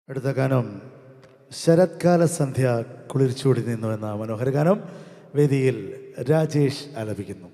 അടുത്ത ഗാനം ശരത്കാല സന്ധ്യ കുളിർച്ചൂടി നിന്നു എന്ന മനോഹര ഗാനം വേദിയിൽ രാജേഷ് ആലപിക്കുന്നു.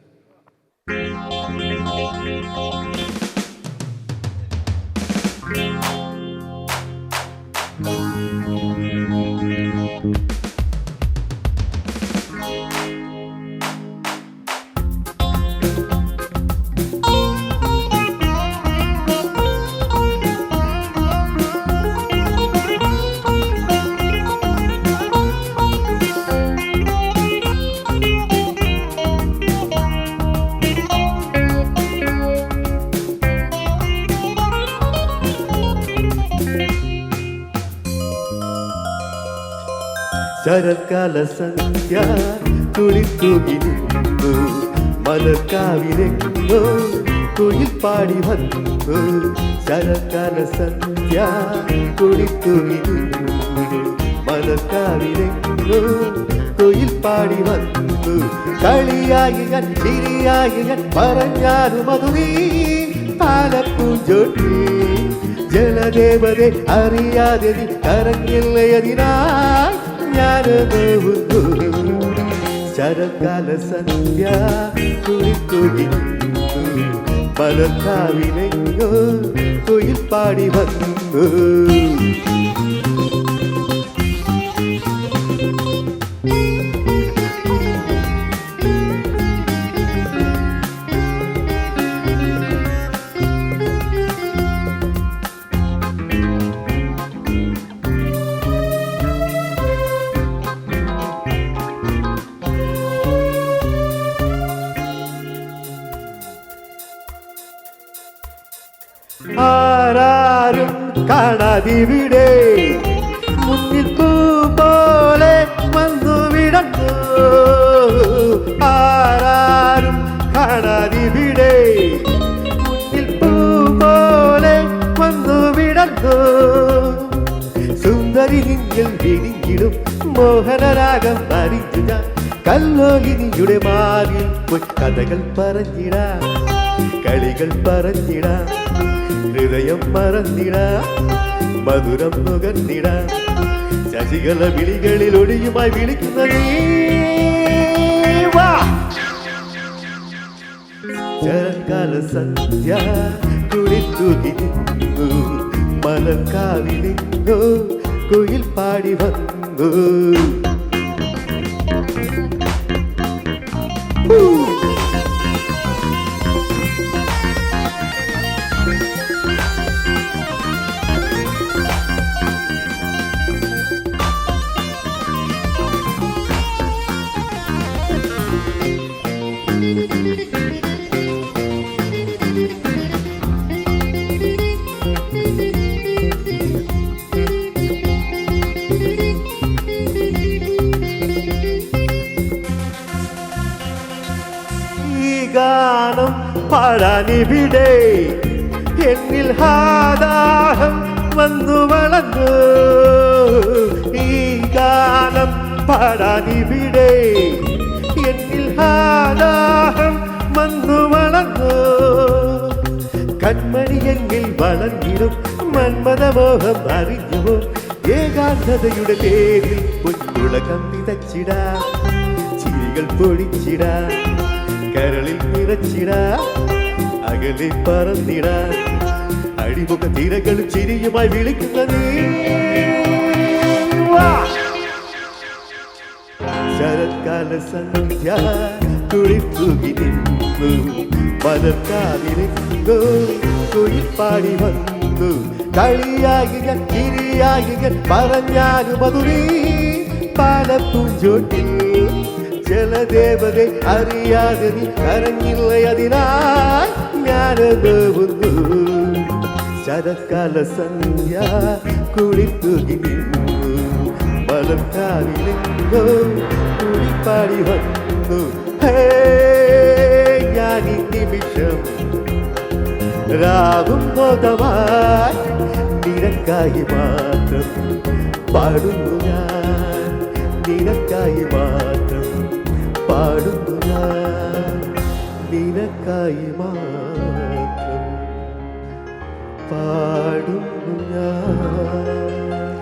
ശരത്കാല സന്ധ്യ കുളിത്തൂകി നിന്നു മലർക്കാവിലെങ്ങോ കുയിൽ പാടി വന്നു. ശരത്കാല സന്ധ്യ കുളിത്തൂകി നിന്നു മലർക്കാവിലെങ്ങോ കുയിൽ പാടി വന്നു. കളിയായി ഞാൻ ചിരിയായി ഞാൻ പറഞ്ഞാലും അത് നീ പാലപ്പൂഞ്ചോട്ടി ജലദേവതെ അറിയാതെ നീ കരങ്ങില്ലയതിനായി ഞാനു. ശരത്കാല സന്ധ്യ കുളിത്തൂകി മലർക്കാവിലെങ്ങോ കുയിൽ പാടി വന്നു. ആരാരും കാണാതിവിടെ മുന്നിൽ പൂ പോലെ വന്നു വിടന്നു. ആരാരും കാണാതിവിടെ മുന്നിൽ പൂ പോലെ വന്നു വിടന്നു. സുന്ദരി നിങ്ങൾ വിരിഞ്ഞിടും മോഹനരാഗം അറിഞ്ഞു ഞാൻ കല്ലോലിനിയുടെ മാറിൽ പോയി കഥകൾ പറഞ്ഞിടാം, കളികൾ പറഞ്ഞിടാം, ഹൃദയം മറന്നിടാം, മധുരം നുകർന്നിടാം. ശശികല വിളികളിൽ ഒടിയുമായി വിളിക്കുന്ന നീ വാ. ശരത്കാല സന്ധ്യ കുളിത്തൂകി നിന്നു മലർക്കാവിലെങ്ങോ കുയിൽ പാടി വന്നു. ഗാനം പാടാനിവിടെ എന്നിൽ ഹാദാഹം വന്നു വളർന്നു. ഈ ഗാനം പാടാനിവിടെ എന്നിൽ ഹാദാഹം വന്നു വളർന്നു. കൺമണിയെങ്കിൽ വളർന്നിടും മന്മഥമോഹം അറിഞ്ഞുവോ. ഏകാന്തതയുടെ പേരിൽ പൊന്നുളകം വിതച്ചിടാം, ചിരികൾ പൊഴിച്ചിടാം, കരളിൽ നിറച്ചിടാ, അകലെ പറന്നിടാ. അടിമുഖ തിരകളും ചിരിയുമായി വിളിക്കുന്ന നീ വാ. ശരത്കാല സന്ധ്യ കുളിത്തൂകി നിന്നു മലർക്കാവിലെങ്ങോ കുയിൽ പാടി വന്നു. കളിയായി ഞാൻ ചിരിയായി ഞാൻ പറഞ്ഞാലും അത് നീ പാലപ്പൂഞ്ചോട്ടിൽ ജലദേവതെ അറിയാതെ നീ കരഞ്ഞില്ലയതിനായി ഞാനു. ശരത്കാല സന്ധ്യ കുളിത്തൂകി നിന്നു മലർക്കാവിലെങ്ങോ കുളിപ്പാടി വന്നു. ഞാൻ ഈ നിമിഷം രാവും ബോധമായി നിനക്കായി മാത്രം പാടുന്നു ഞാൻ, നിനക്കായി മാത്രം പാടുന്നു ഞാൻ, നിനക്കായി മാത്രം പാടുന്നു ഞാൻ.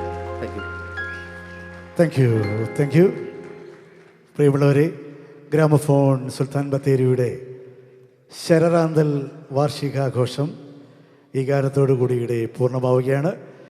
Thank you. പ്രിയമുള്ളവരെ, ഗ്രാമഫോൺ സുൽത്താൻ ബത്തേരിയുടെ ശരറാന്തൽ വാർഷികാഘോഷം ഈ ഗാനത്തോടു കൂടി ഇവിടെ പൂർണ്ണമാവുകയാണ്.